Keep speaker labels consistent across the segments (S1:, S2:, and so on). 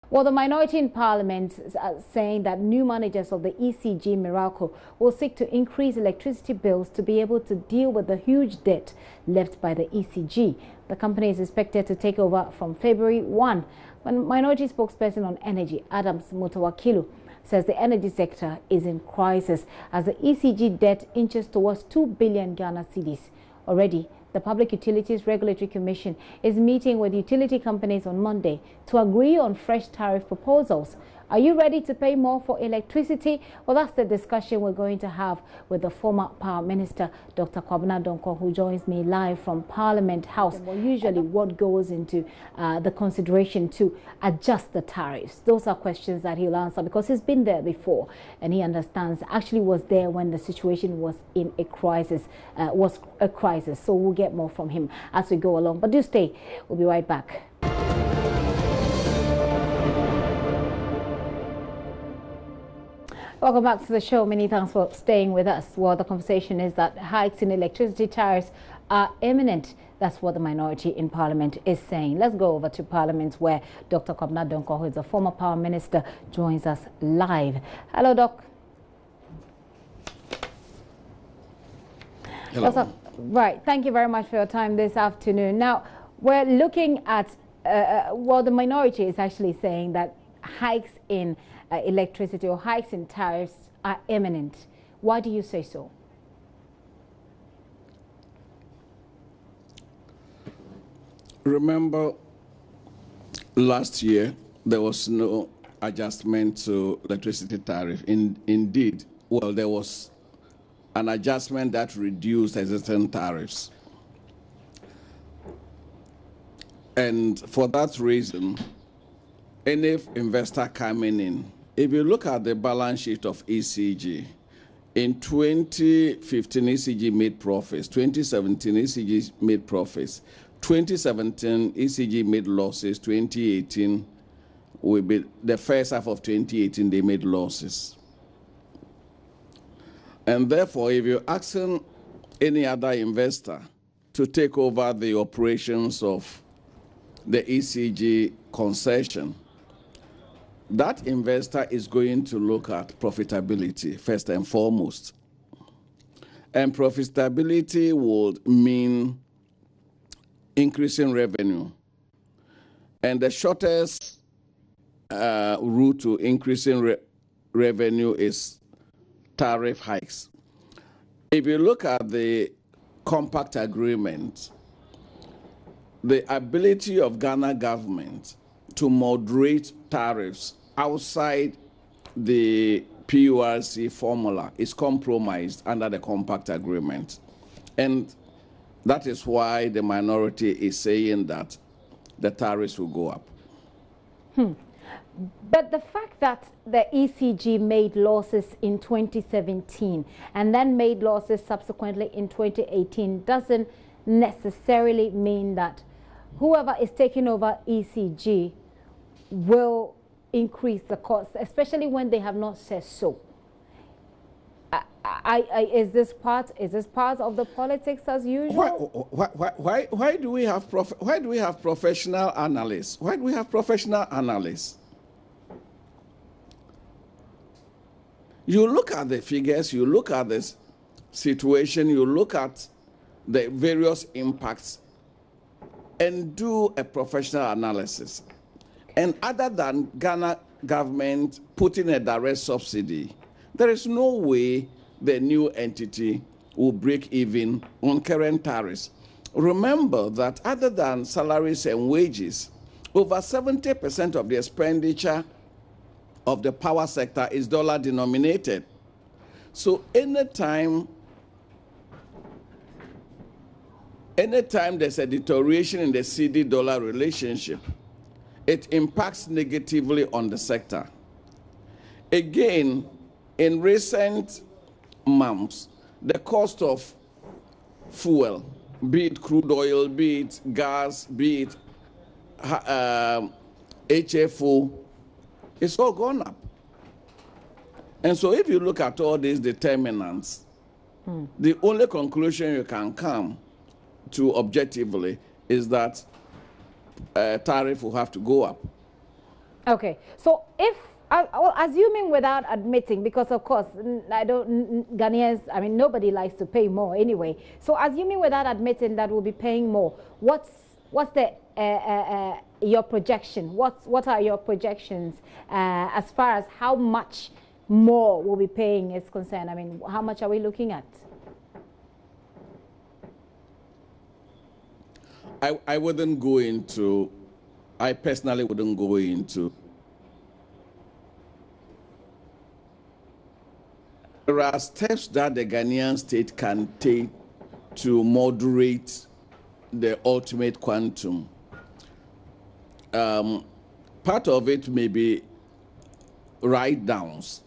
S1: Well, the minority in Parliament is saying that new managers of the ECG Miracle will seek to increase electricity bills to be able to deal with the huge debt left by the ECG. The company is expected to take over from February 1. When minority spokesperson on energy, Adams Mutawakilu, says the energy sector is in crisis as the ECG debt inches towards 2 billion Ghana cedis. Already, the Public Utilities Regulatory Commission is meeting with utility companies on Monday to agree on fresh tariff proposals. Are you ready to pay more for electricity? Well, that's the discussion we're going to have with the former Power Minister, Dr. Kwabena Donkor, who joins me live from Parliament House. Well, usually what goes into the consideration to adjust the tariffs? Those are questions that he'll answer because he's been there before and he understands, actually was there when the situation was in a crisis, So we'll get more from him as we go along. But do stay. We'll be right back. Welcome back to the show. Many thanks for staying with us. Well, the conversation is that hikes in electricity tariffs are imminent. That's what the minority in Parliament is saying. Let's go over to Parliament where Dr. Kwabena Donkor, who is a former Power Minister, joins us live. Hello, Doc.
S2: Hello.
S1: Right. Thank you very much for your time this afternoon. Now, we're looking at, well, the minority is actually saying that hikes in electricity or hikes in tariffs are imminent. Why do you say so?
S2: Remember, last year there was no adjustment to electricity tariff. Indeed, well, there was an adjustment that reduced existing tariffs. And for that reason, any investor coming in, if you look at the balance sheet of ECG, in 2015 ECG made profits, 2017 ECG made profits, 2017 ECG made losses, 2018 will be the first half of 2018 they made losses. And therefore, if you're asking any other investor to take over the operations of the ECG concession, that investor is going to look at profitability first and foremost. And profitability would mean increasing revenue. And the shortest route to increasing revenue is tariff hikes. If you look at the compact agreement, the ability of Ghana government to moderate tariffs outside the PURC formula is compromised under the compact agreement. And that is why the minority is saying that the tariffs will go up.
S1: But the fact that the ECG made losses in 2017 and then made losses subsequently in 2018 doesn't necessarily mean that whoever is taking over ECG will increase the cost, especially when they have not said so. Is this part of the politics as usual?
S2: Why do we have professional analysts? Why do we have professional analysts? You look at the figures, you look at this situation, you look at the various impacts and do a professional analysis. And other than Ghana government putting a direct subsidy, there is no way the new entity will break even on current tariffs. Remember that other than salaries and wages, over 70% of the expenditure of the power sector is dollar denominated. So anytime there's a deterioration in the CD-dollar relationship, it impacts negatively on the sector. Again, in recent months, the cost of fuel, be it crude oil, be it gas, be it HFO, it's all gone up. And so if you look at all these determinants, the only conclusion you can come to objectively is that tariff will have to go up.
S1: Okay, so if well, assuming without admitting, because of course Ghanaians, I mean nobody likes to pay more anyway. So assuming without admitting that we'll be paying more, what's the your projection? What are your projections as far as how much more we'll be paying is concerned? I mean, how much are we looking at?
S2: I wouldn't go into. I personally wouldn't go into. There are steps that the Ghanaian state can take to moderate the ultimate quantum. Part of it may be write-downs.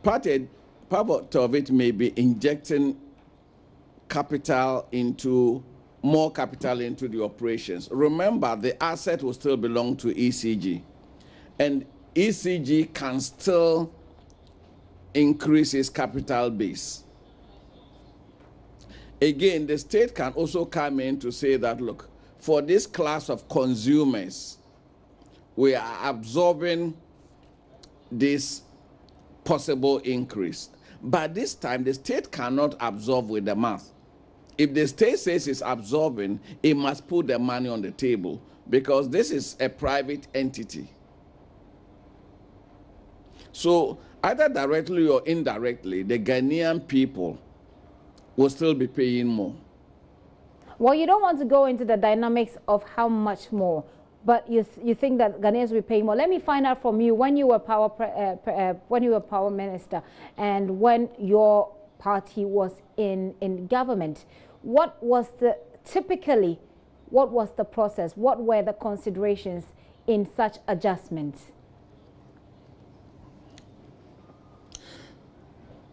S2: Part of it may be injecting more capital into the operations. Remember, the asset will still belong to ECG, and ECG can still increase its capital base. Again, the state can also come in to say that, look, for this class of consumers, we are absorbing this possible increase. But this time, the state cannot absorb with the math. If the state says it's absorbing, it must put the money on the table, because this is a private entity. So either directly or indirectly, the Ghanaian people will still be paying more.
S1: Well, you don't want to go into the dynamics of how much more, but you think that Ghanaians will pay more. Let me find out from you, when you were power minister and when your party was in government, what was the process? What were the considerations in such adjustments?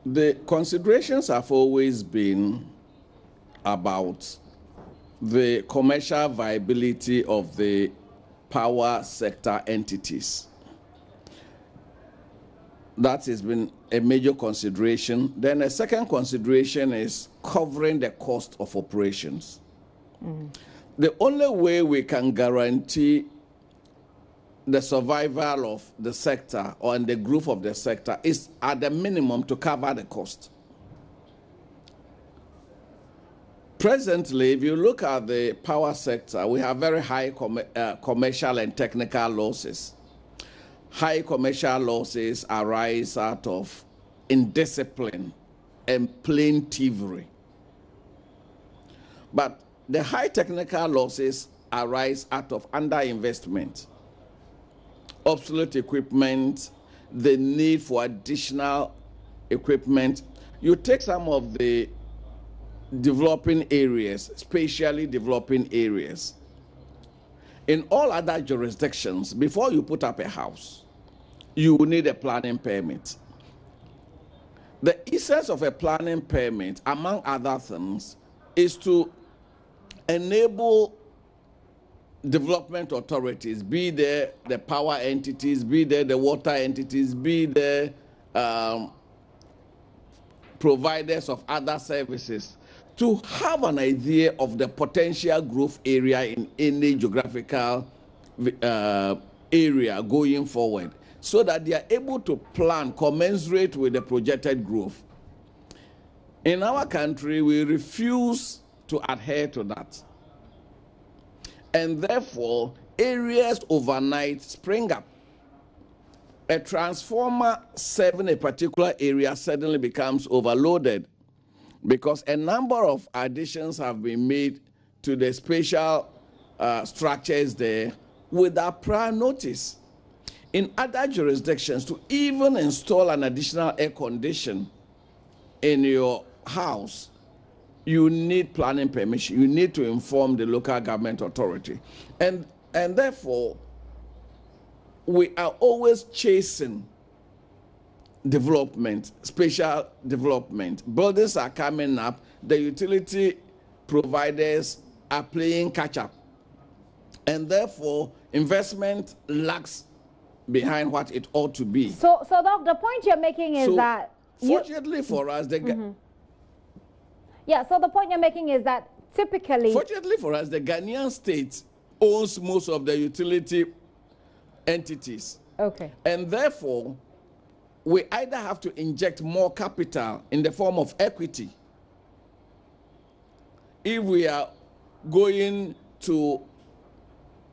S2: The considerations have always been about the commercial viability of the power sector entities. That has been a major consideration. Then a second consideration is covering the cost of operations. The only way we can guarantee the survival of the sector or the growth of the sector is at the minimum to cover the cost. Presently, if you look at the power sector, we have very high commercial and technical losses. High commercial losses arise out of indiscipline and plain thievery. But the high technical losses arise out of underinvestment, obsolete equipment, the need for additional equipment. You take some of the developing areas, spatially developing areas. In all other jurisdictions, before you put up a house, you will need a planning permit. The essence of a planning permit, among other things, is to enable development authorities, be there the power entities, be there the water entities, be there providers of other services, to have an idea of the potential growth area in any geographical area going forward, so that they are able to plan commensurate with the projected growth. In our country, we refuse to adhere to that. And therefore, areas overnight spring up. A transformer serving a particular area suddenly becomes overloaded because a number of additions have been made to the spatial structures there without prior notice. In other jurisdictions, to even install an additional air condition in your house, you need planning permission. You need to inform the local government authority. And therefore, we are always chasing development, spatial development. Buildings are coming up. The utility providers are playing catch up. And therefore, investment lags behind what it ought to be.
S1: So the point you're making is that...
S2: Fortunately for us,
S1: yeah, so the point you're making is that typically...
S2: Fortunately for us, the Ghanaian state owns most of the utility entities.
S1: Okay.
S2: And therefore, we either have to inject more capital in the form of equity if we are going to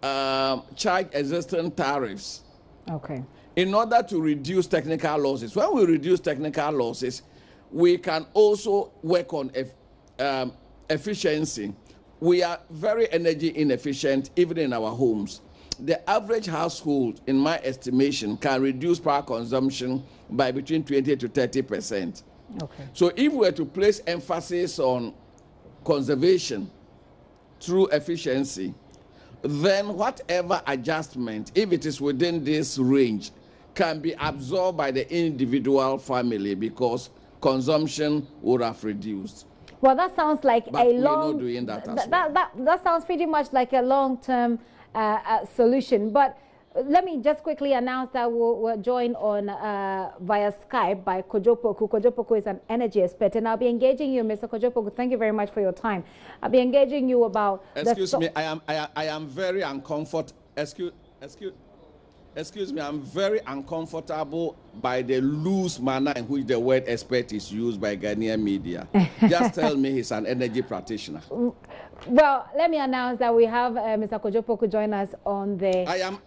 S2: charge existing tariffs.
S1: Okay.
S2: In order to reduce technical losses. When we reduce technical losses, we can also work on efficiency. We are very energy inefficient even in our homes. The average household, in my estimation, can reduce power consumption by between 20 to 30%.
S1: Okay.
S2: So if we were to place emphasis on conservation through efficiency, then whatever adjustment, if it is within this range, can be absorbed by the individual family because consumption would have reduced.
S1: Well, that sounds like
S2: But
S1: a
S2: we're
S1: long.
S2: not doing that as well.
S1: That sounds pretty much like a long-term solution. But let me just quickly announce that we're joined on via Skype by Kojopoku. Kojopoku is an energy expert, and I'll be engaging you, Mr. Kojopoku. Thank you very much for your time. I'll be engaging you about.
S2: Excuse me, I am very uncomfortable. Excuse me, I'm very uncomfortable by the loose manner in which the word expert is used by Ghanaian media. Just tell me he's an energy practitioner.
S1: Well, let me announce that we have Mr. Kojopoku join us on the.
S2: I am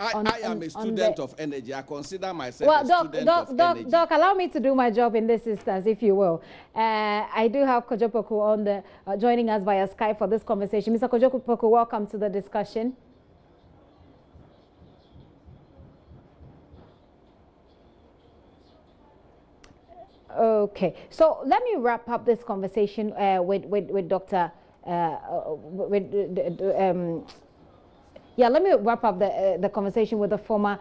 S2: a student of energy. I consider myself a student of energy.
S1: Doc, allow me to do my job in this instance, if you will. I do have Kojopoku on the joining us via Skype for this conversation. Mr. Kojopoku, welcome to the discussion. Okay, so let me wrap up this conversation with Dr. Let me wrap up the conversation with the former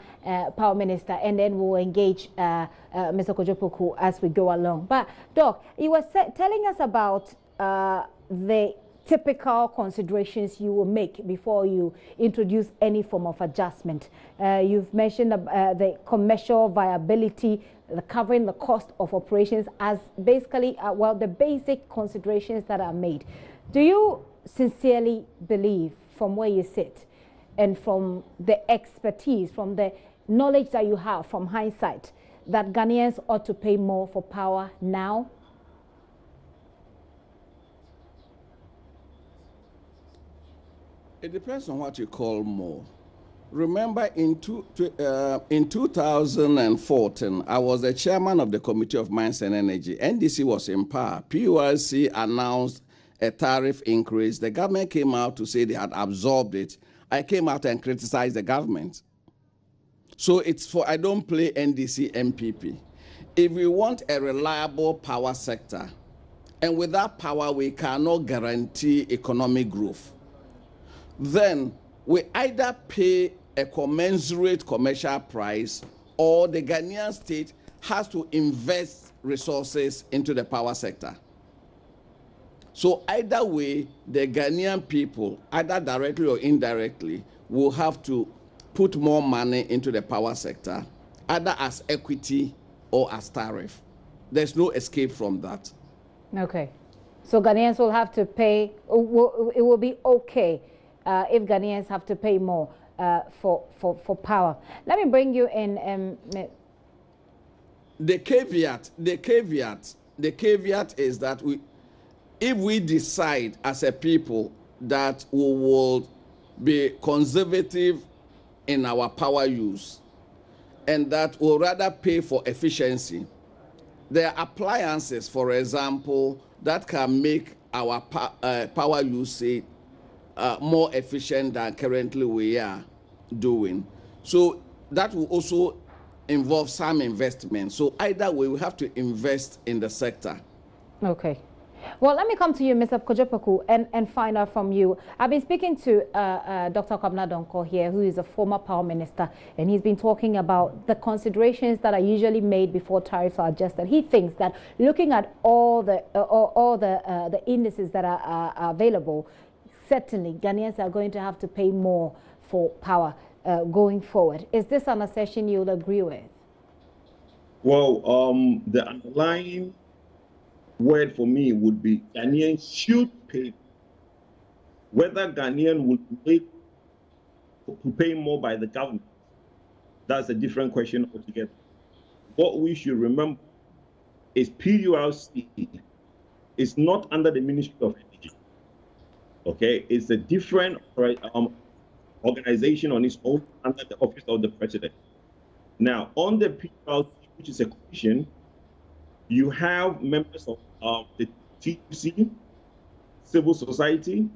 S1: power minister, and then we'll engage Mr. Kojopoku as we go along. But Doc, you were telling us about the typical considerations you will make before you introduce any form of adjustment. You've mentioned the commercial viability, the covering the cost of operations as basically, the basic considerations that are made. Do you sincerely believe, from where you sit and from the expertise, from the knowledge that you have from hindsight, that Ghanaians ought to pay more for power now?
S2: It depends on what you call more. Remember, in 2014, I was the chairman of the Committee of Mines and Energy. NDC was in power. PULC announced a tariff increase. The government came out to say they had absorbed it. I came out and criticized the government. So it's for, I don't play NDC MPP. If we want a reliable power sector, and with that power we cannot guarantee economic growth, then we either pay a commensurate commercial price, or the Ghanaian state has to invest resources into the power sector. So either way, the Ghanaian people, either directly or indirectly, will have to put more money into the power sector, either as equity or as tariff. There's no escape from that.
S1: Okay. So Ghanaians will have to pay, it will be okay if Ghanaians have to pay more for power. Let me bring you in.
S2: The caveat is that if we decide as a people that we will be conservative in our power use and that we'll rather pay for efficiency, there are appliances, for example, that can make our power usage more efficient than currently we are doing. So that will also involve some investment. So either way, we have to invest in the sector.
S1: Okay. Well, let me come to you, Mr. Kojopoku, and find out from you. I've been speaking to Dr. Kwabena Donkor here, who is a former power minister, and he's been talking about the considerations that are usually made before tariffs are adjusted. He thinks that looking at all the indices that are available, certainly Ghanaians are going to have to pay more for power going forward. Is this an assertion you would agree with?
S3: Well, the underlying word for me would be Ghanaians should pay. Whether Ghanaian would pay to pay more by the government that's a different question altogether. What we should remember is PULC is not under the Ministry of Energy. Okay, it's a different organization on its own under the Office of the President. Now, on the PULC, which is a commission, you have members of the TUC, civil society,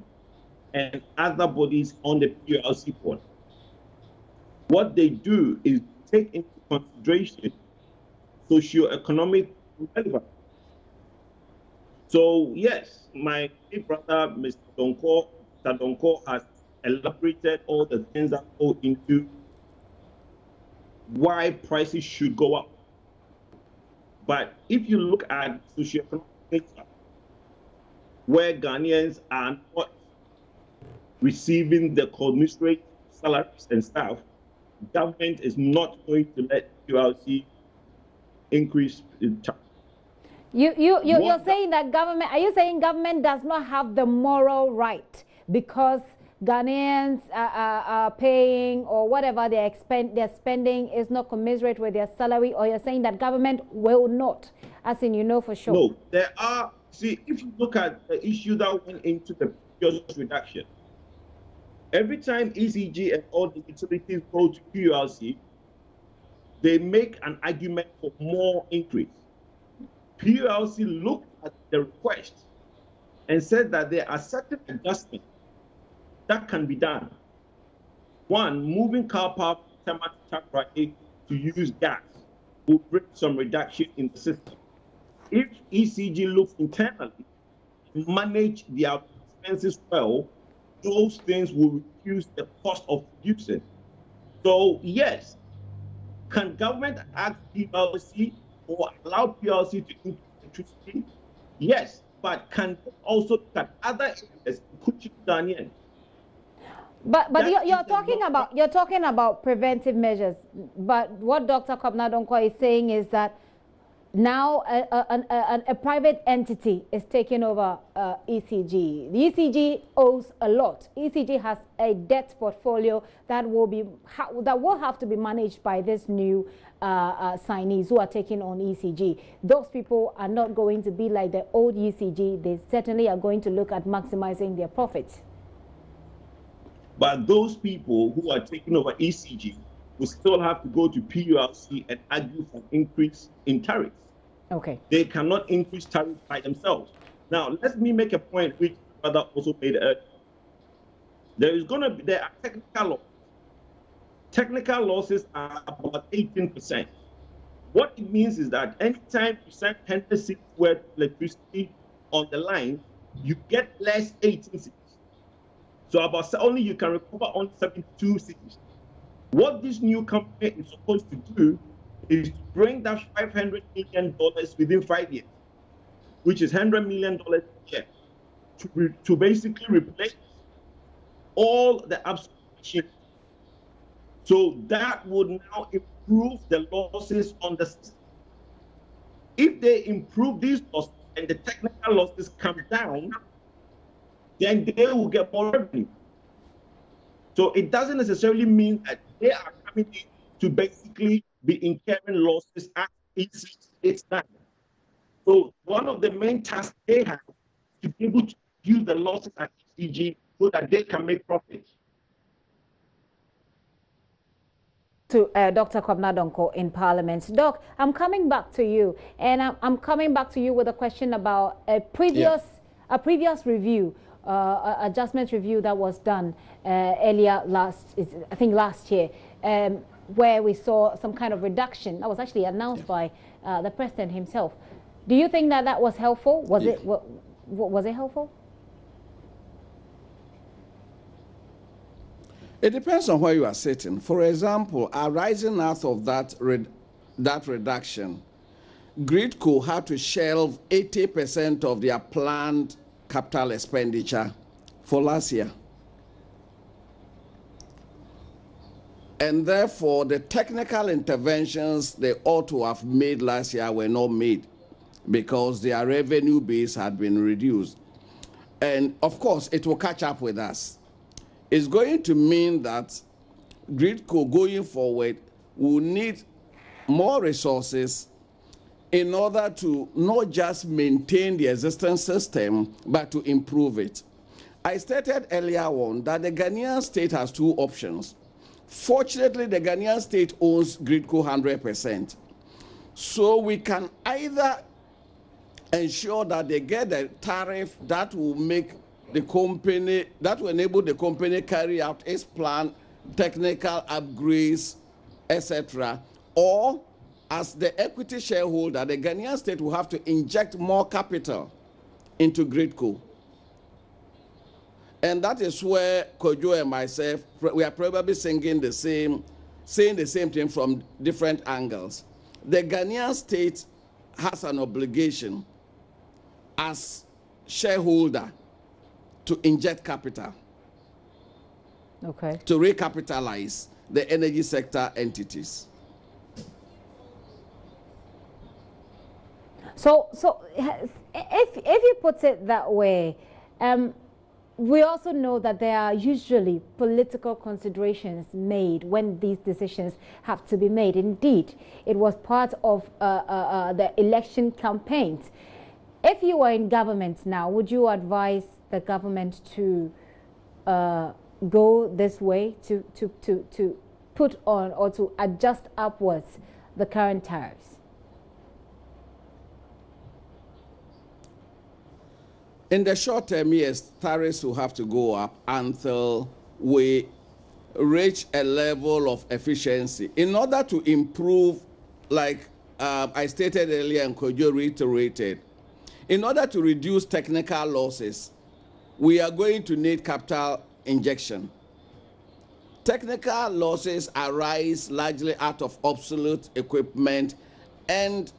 S3: and other bodies on the PULC board. What they do is take into consideration socio-economic relevance. So yes, my big brother, Mr. Donko, has elaborated all the things that go into why prices should go up. But if you look at socio-economic data, where Ghanaians are not receiving the commensurate salaries and stuff, government is not going to let PULC increase in charge.
S1: You're saying that government, are you saying government does not have the moral right because Ghanaians are paying or whatever they're spending is not commensurate with their salary, or you're saying that government will not, as in you know for sure?
S3: No, there are, see, if you look at the issue that went into the previous reduction, every time ECG and all the utilities go to PULC, they make an argument for more increase. PULC looked at the request and said that there are certain adjustments that can be done. One, moving car park to use gas will bring some reduction in the system. If ECG looks internally to manage their expenses well, those things will reduce the cost of producing. So yes, can government ask PULC or allow PULC to increase electricity? Yes, but can they also look at other areas, including Ghanaian?
S1: But you're talking about preventive measures. But what Dr. Kwabena Donkor is saying is that now a private entity is taking over ECG. The ECG owes a lot. ECG has a debt portfolio that will have to be managed by this new signees who are taking on ECG. Those people are not going to be like the old ECG. They certainly are going to look at maximizing their profits.
S3: But those people who are taking over ECG will still have to go to PULC and argue for an increase in tariffs.
S1: Okay.
S3: They cannot increase tariffs by themselves. Now, let me make a point which brother also made earlier. There are technical losses. Technical losses are about 18%. What it means is that anytime you send 100 cedis worth of electricity on the line, you get less 18 cedis. So about only you can recover only 72 cedis. What this new company is supposed to do is to bring that $500 million within 5 years, which is $100 million a year, to basically replace all the absolute machines. So that would now improve the losses on the system. If they improve these losses and the technical losses come down, then they will get more revenue. So it doesn't necessarily mean that they are coming in to basically be incurring losses at its time. So one of the main tasks they have is to be able to use the losses at ECG so that they can make profits.
S1: To Dr. Kwabena Donkor in Parliament. Doc, I'm coming back to you, and I'm coming back to you with a question about a previous review, adjustment review that was done earlier I think last year, where we saw some kind of reduction that was actually announced by the president himself. Do you think that that was helpful? Was it helpful?
S2: It depends on where you are sitting. For example, arising out of that reduction, Gridco had to shelve 80% of their planned capital expenditure for last year. And therefore, the technical interventions they ought to have made last year were not made because their revenue base had been reduced. And of course, it will catch up with us. It's going to mean that Gridco going forward will need more resources in order to not just maintain the existing system, but to improve it. I stated earlier on that the Ghanaian state has two options. Fortunately, the Ghanaian state owns GridCo 100%. So we can either ensure that they get a tariff that will make the company, that will enable the company carry out its plan, technical upgrades, etc. Or as the equity shareholder, the Ghanaian state will have to inject more capital into GridCo. And that is where Kojo and myself, we are probably saying the same thing from different angles. The Ghanaian state has an obligation as shareholder to inject capital,
S1: okay,
S2: to recapitalize the energy sector entities.
S1: So if you put it that way, we also know that there are usually political considerations made when these decisions have to be made. Indeed, it was part of the election campaigns. If you were in government now, would you advise the government to go this way, to put on or to adjust upwards the current tariffs?
S2: In the short term, yes, tariffs will have to go up until we reach a level of efficiency. In order to improve, like I stated earlier and Kojo reiterated, in order to reduce technical losses, we are going to need capital injection. Technical losses arise largely out of obsolete equipment and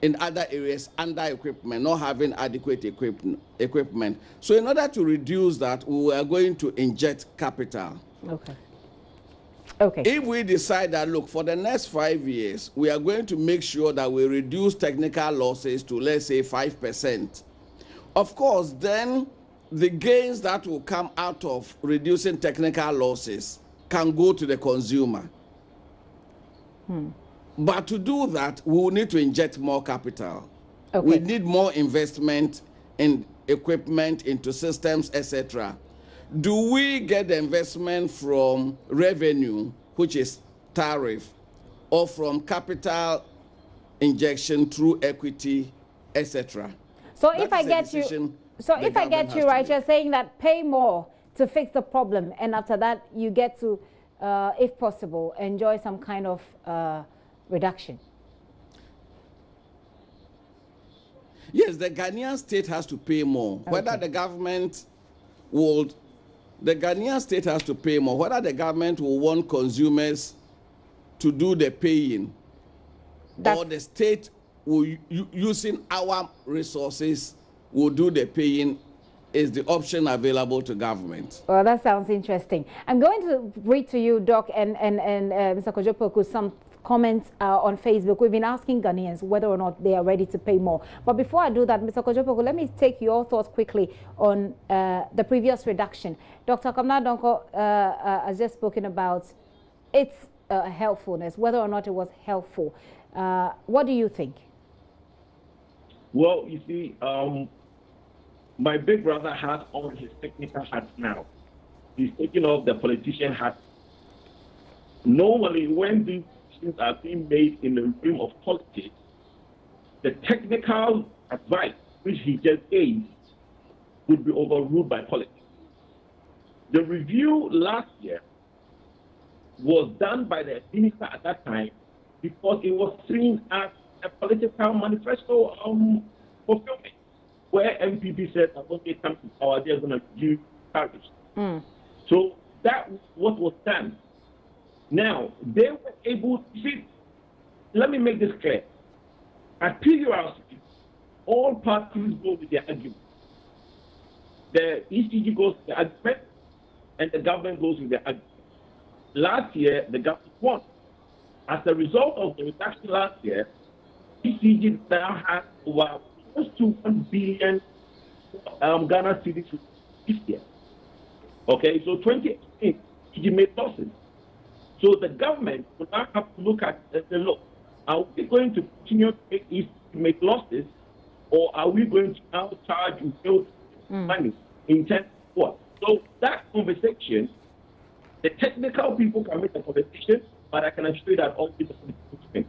S2: in other areas under equipment, not having adequate equipment. So in order to reduce that, we are going to inject capital.
S1: Okay. Okay.
S2: If we decide that, look, for the next 5 years, we are going to make sure that we reduce technical losses to, let's say, 5%. Of course, then the gains that will come out of reducing technical losses can go to the consumer. But to do that, we will need to inject more capital.
S1: Okay.
S2: We need more investment in equipment, into systems, etc. Do we get the investment from revenue, which is tariff, or from capital injection through equity, etc.?
S1: So if I get you, right, you're saying that pay more to fix the problem, and after that you get to, if possible, enjoy some kind of reduction.
S2: Yes, the Ghanaian state has to pay more. Okay. Whether the government will, the Ghanaian state has to pay more. Whether the government will want consumers to do the paying, or the state will, using our resources, will do the paying, is the option available to government.
S1: Well, that sounds interesting. I'm going to read to you, Doc, and Mr. Kojo Poku, some comments on Facebook. We've been asking Ghanaians whether or not they are ready to pay more. But before I do that, Mr. Kojo Poku, let me take your thoughts quickly on the previous reduction. Dr. Kamna Donko has just spoken about its helpfulness, whether or not it was helpful. What do you think?
S3: Well, you see, my big brother has on his technical hat now. He's taking off the politician hat. Normally, when these decisions are being made in the realm of politics, the technical advice which he just gave would be overruled by politics. The review last year was done by the minister at that time because it was seen as a political manifesto fulfillment, where MPP said that when they come to power, they're going to review tariffs. So that was what was done. Now, they were able to see, let me make this clear. At PURC, all parties go with their argument. The ECG goes with the argument, and the government goes with their argument. Last year, the government won. As a result of the reduction last year, ECG now has over close to 1 billion Ghana cedis this year. Okay, so 2018, ECG made losses. So the government will now have to look at the look. Are we going to continue to make losses, or are we going to now charge real money in terms of what? So that conversation, the technical people can make the conversation, but I can assure you that all people can.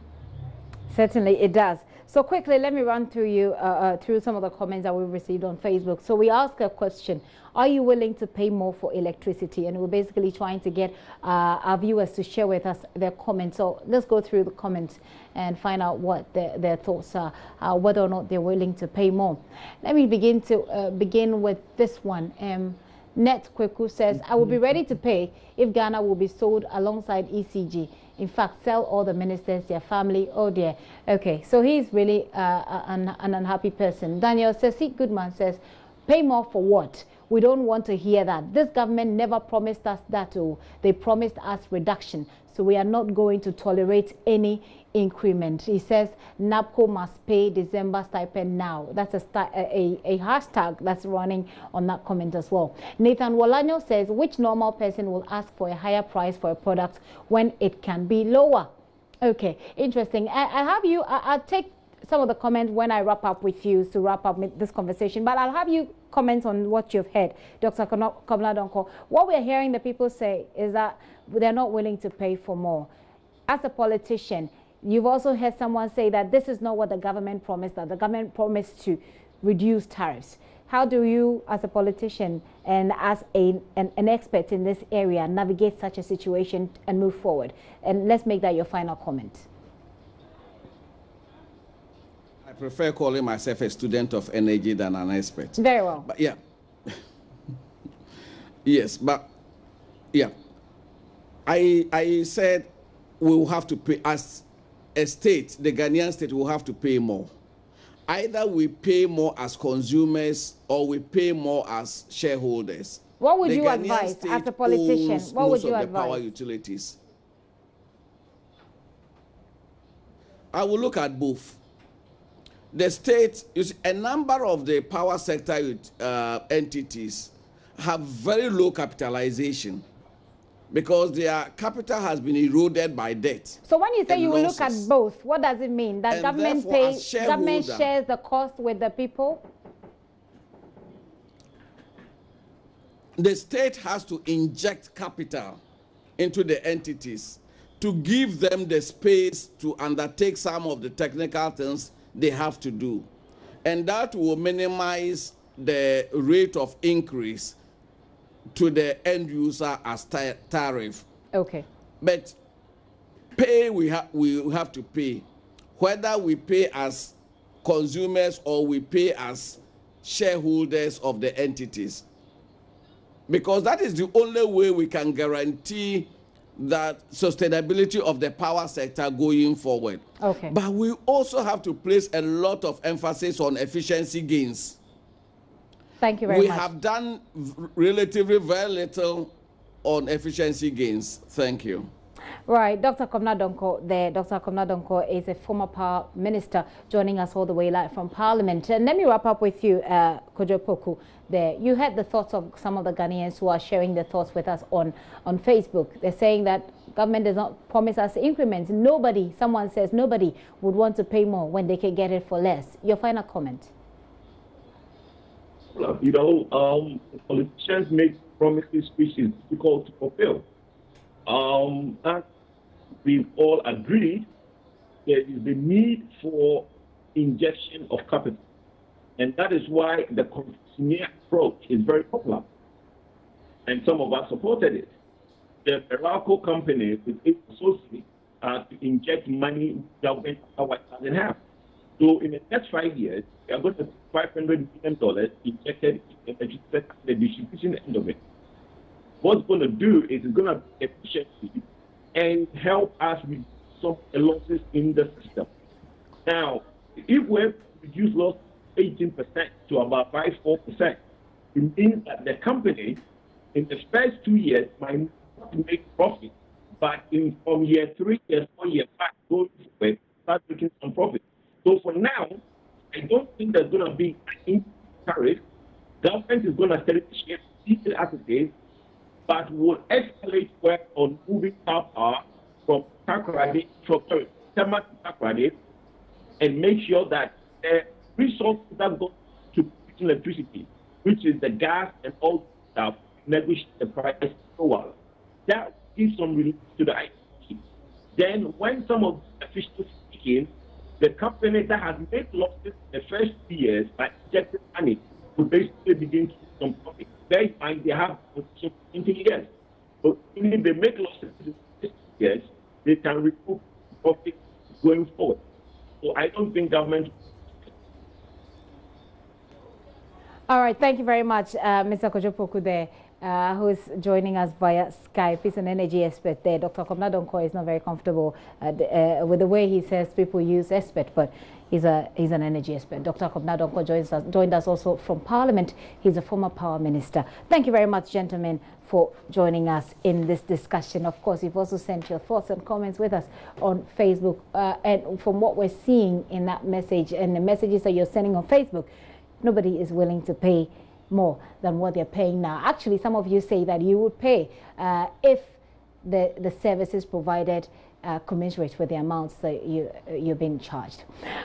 S1: Certainly, it does. So quickly, let me run through through some of the comments that we received on Facebook. So we asked a question: are you willing to pay more for electricity? And we're basically trying to get our viewers to share with us their comments. So let's go through the comments and find out what their thoughts are, whether or not they're willing to pay more. Let me begin with this one. Net Kweku says, I will be ready to pay if Ghana will be sold alongside ECG. In fact, sell all the ministers, their family. Oh dear. Okay, so he's really an unhappy person. Daniel Sesi Goodman says, pay more for what? We don't want to hear that. This government never promised us that. They promised us reduction. So we are not going to tolerate any increment. He says NAPCO must pay December stipend now. That's a hashtag that's running on that comment as well. Nathan Walanyo says, which normal person will ask for a higher price for a product when it can be lower? Okay, interesting. I have you, I'll take some of the comments when I wrap up with you to wrap up this conversation, but I'll have you comment on what you've heard, Dr. Komla Donko. What we're hearing the people say is that they're not willing to pay for more. As a politician, you've also heard someone say that this is not what the government promised, that the government promised to reduce tariffs. How do you, as a politician and as an expert in this area, navigate such a situation and move forward? And let's make that your final comment.
S2: I prefer calling myself a student of energy than an expert.
S1: Very well.
S2: But yeah. Yes, but yeah. I said we will have to pay, as a state, the Ghanaian state will have to pay more. Either we pay more as consumers or we pay more as shareholders.
S1: What would you advise as a politician? What would you advise?
S2: The power utilities. I will look at both. The state, you see, a number of the power sector entities have very low capitalization because their capital has been eroded by debt.
S1: So when you say you will look at both, what does it mean? That government shares the cost with the people?
S2: The state has to inject capital into the entities to give them the space to undertake some of the technical things they have to do. And that will minimize the rate of increase to the end user as tariff.
S1: Okay.
S2: But pay, we have to pay. Whether we pay as consumers or we pay as shareholders of the entities. Because that is the only way we can guarantee that sustainability of the power sector going forward.
S1: Okay.
S2: But we also have to place a lot of emphasis on efficiency gains.
S1: Thank you very much.
S2: We have done relatively very little on efficiency gains. Thank you.
S1: Right, Dr. Komla Donko there. Dr. Komla Donko is a former power minister joining us all the way live from Parliament. And let me wrap up with you, Kojo Poku there. You heard the thoughts of some of the Ghanaians who are sharing their thoughts with us on Facebook. They're saying that government does not promise us increments. Nobody, someone says nobody would want to pay more when they can get it for less. Your final comment.
S3: You know, politicians make promises which is difficult to fulfill. As we've all agreed, there is the need for injection of capital. And that is why the concessionaire approach is very popular. And some of us supported it. The Meralco company with its associates to inject money that went otherwise doesn't have. So in the next 5 years, we are going to have $500 million injected in the distribution end of it. What's going to do is it's going to be efficiency and help us with some losses in the system. Now, if we reduce loss 18% to about 5-4%, it means that the company in the first 2 years might not make profit, but from year 3 years, 4 years back, going forward, start making some profit. So for now, I don't think there's going to be an tariff. Government is going to steady the share, keep it as it is, but will escalate work on moving power from Takoradi, Tema to Takoradi, and make sure that the resources that go to produce electricity, which is the gas and all stuff, negotiate the price for a while. That gives some relief to the ICT. Then, when some of the officials speak in, the company that has made losses the first 2 years by injecting money will basically begin to do some profit. They find they have 20 years. So even if they make losses in 6 years, they can recoup profit going forward. So I don't think government.
S1: All right, thank you very much, Mr. Kojopoku there, who is joining us via Skype. He's an energy expert there. Dr. Kobna Donkor is not very comfortable with the way he says people use expert, but he's an energy expert. Dr. Kobna Donkor joined us also from Parliament. He's a former power minister. Thank you very much, gentlemen, for joining us in this discussion. Of course, you've also sent your thoughts and comments with us on Facebook. And from what we're seeing in that message and the messages that you're sending on Facebook, nobody is willing to pay more than what they're paying now. Actually, some of you say that you would pay if the services provided commensurate with the amounts that you're being charged.